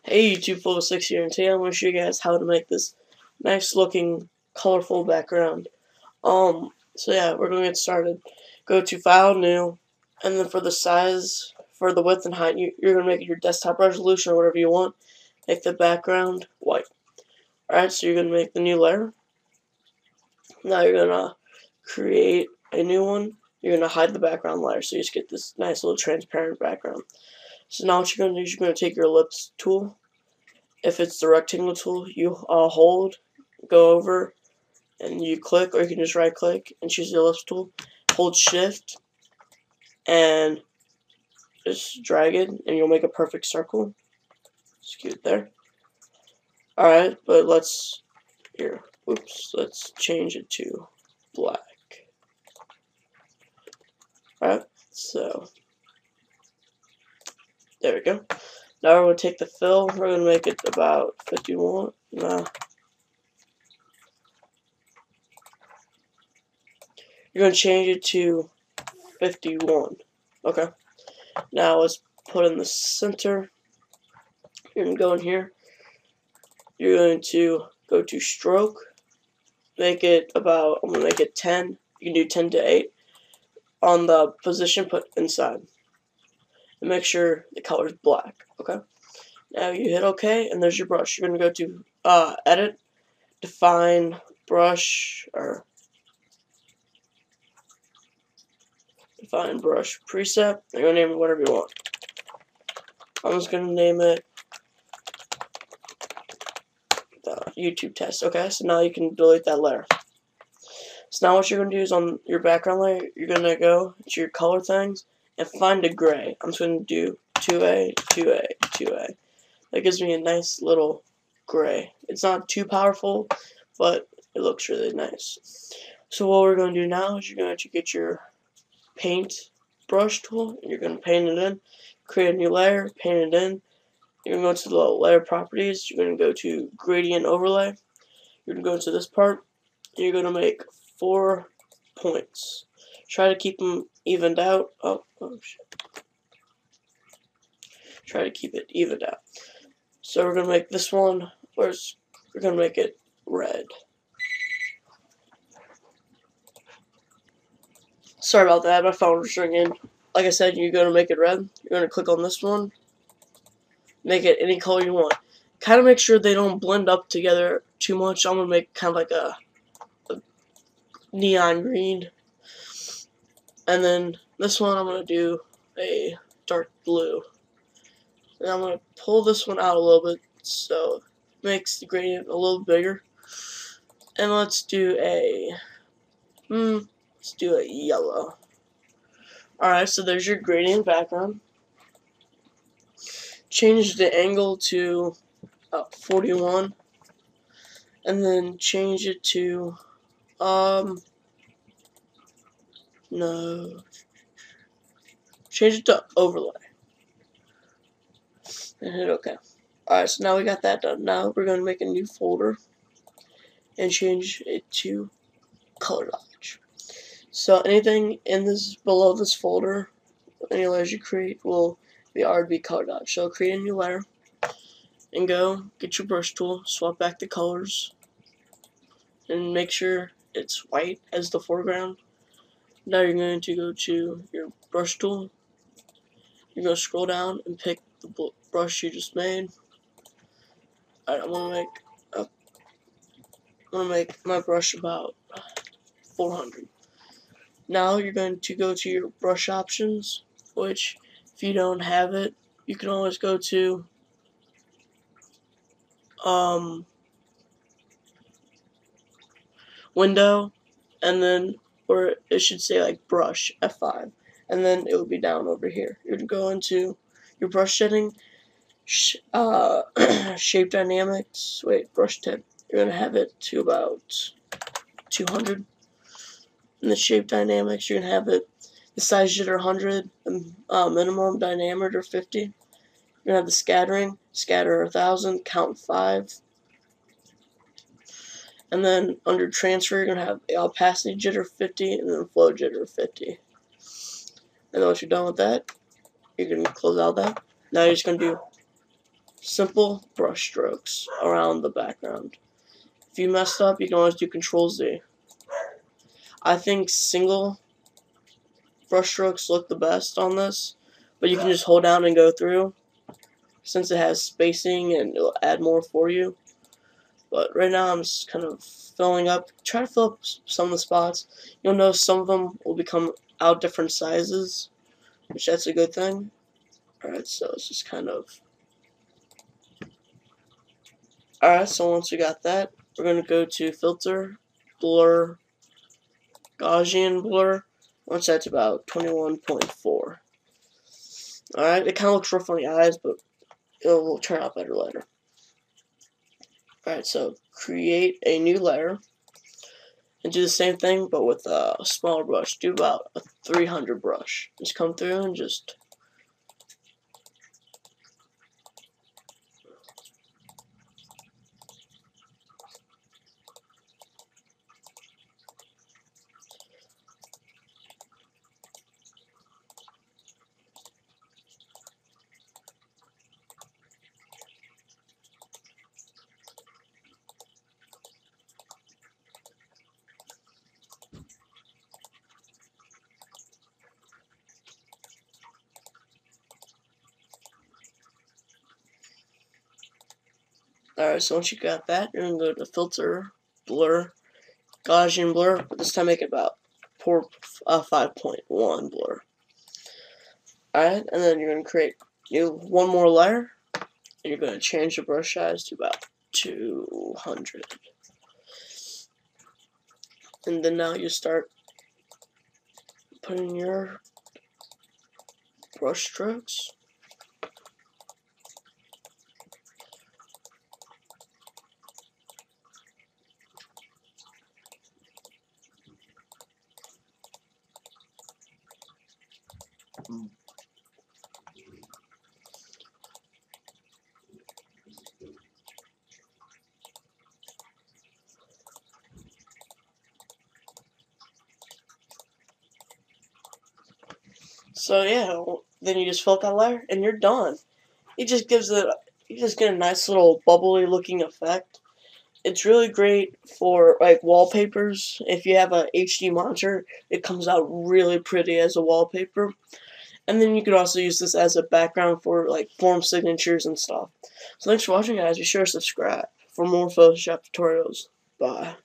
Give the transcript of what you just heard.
Hey YouTube, Full6 here, and today I'm going to show you guys how to make this nice looking, colorful background. So yeah, we're going to get started. Go to File, New, and then for the size, for the width and height, you're going to make it your desktop resolution or whatever you want. Make the background white. Alright, so you're going to make the new layer. Now you're going to create a new one. You're going to hide the background layer, so you just get this nice little transparent background. So now what you're going to do is you're going to take your ellipse tool. If it's the rectangle tool, you hold, go over, and you click, or you can just right click and choose the ellipse tool. Hold shift and just drag it, and you'll make a perfect circle. Just keep it there. Alright, but let's change it to black. Alright, so there we go. Now we're going to take the fill, we're going to make it about 51. Nah. You're going to change it to 51. Okay. Now let's put in the center. You're going to go in here. You're going to go to stroke. Make it about, I'm going to make it 10. You can do 10 to 8. On the position, put inside. And make sure the color is black. Okay. Now you hit OK, and there's your brush. You're going to go to Edit, Define Brush, or Define Brush Preset. You're going to name it whatever you want. I'm just going to name it YouTube test. Okay, so now you can delete that layer. So now what you're going to do is on your background layer, you're going to go to your color things and find a gray. I'm just going to do 2A, 2A, 2A. That gives me a nice little gray. It's not too powerful, but it looks really nice. So what we're going to do now is you're going to get your paint brush tool, and you're going to paint it in, create a new layer, paint it in. You're going to go to the layer properties, you're going to go to gradient overlay, you're going to go into this part, and you're going to make 4 points. Try to keep them evened out. Oh shit. Try to keep it evened out. So we're going to make this one, we're going to make it red. Sorry about that, my phone was ringing. Like I said, you're going to make it red. You're going to click on this one. Make it any color you want. Kind of make sure they don't blend up together too much. I'm going to make kind of like a neon green. And then this one I'm going to do a dark blue. And I'm going to pull this one out a little bit so it makes the gradient a little bigger. And let's do a yellow. Alright, so there's your gradient background. Change the angle to 41, and then change it to change it to overlay and hit OK. Alright, so now we got that done. Now we're going to make a new folder and change it to color dodge. So anything in this below this folder, any layers you create will be RB color dodge. So create a new layer and go get your brush tool, swap back the colors, and make sure it's white as the foreground. Now you're going to go to your brush tool. You're going to scroll down and pick the brush you just made. Alright, I'm going to make my brush about 400. Now you're going to go to your brush options, which if you don't have it, you can always go to window, and then, or it should say like brush, F5, and then it will be down over here. You're going to go into your brush setting, shape dynamics, brush tip. You're going to have it to about 200. In the shape dynamics, you're going to have it, the size jitter 100, minimum diameter 50. You're going to have the scattering, scatter 1000, count 5. And then under transfer, you're going to have the opacity jitter 50 and then flow jitter 50. And then once you're done with that, you're going to close out that. Now you're just going to do simple brush strokes around the background. If you messed up, you can always do Control Z. I think single brush strokes look the best on this, but you can just hold down and go through since it has spacing and it'll add more for you. But right now I'm just kind of filling up, try to fill up some of the spots. You'll notice some of them will become out different sizes, which that's a good thing. Alright, so it's just kind of... Alright, so once we got that, we're going to go to Filter, Blur, Gaussian Blur, once that's about 21.4. Alright, it kind of looks rough on the eyes, but it will turn out better later. Alright, so create a new layer and do the same thing but with a smaller brush. Do about a 300 brush. Just come through and just... Alright, so once you got that, you're going to go to Filter, Blur, Gaussian Blur, but this time make it about 5.1 blur. Alright, and then you're going to create one more layer, and you're going to change the brush size to about 200. And then now you start putting your brush strokes. So yeah, then you just fill out that layer and you're done. It just gives it, you just get a nice little bubbly looking effect. It's really great for like wallpapers. If you have a HD monitor, it comes out really pretty as a wallpaper. And then you could also use this as a background for like form signatures and stuff. So thanks for watching, guys. Be sure to subscribe for more Photoshop tutorials. Bye.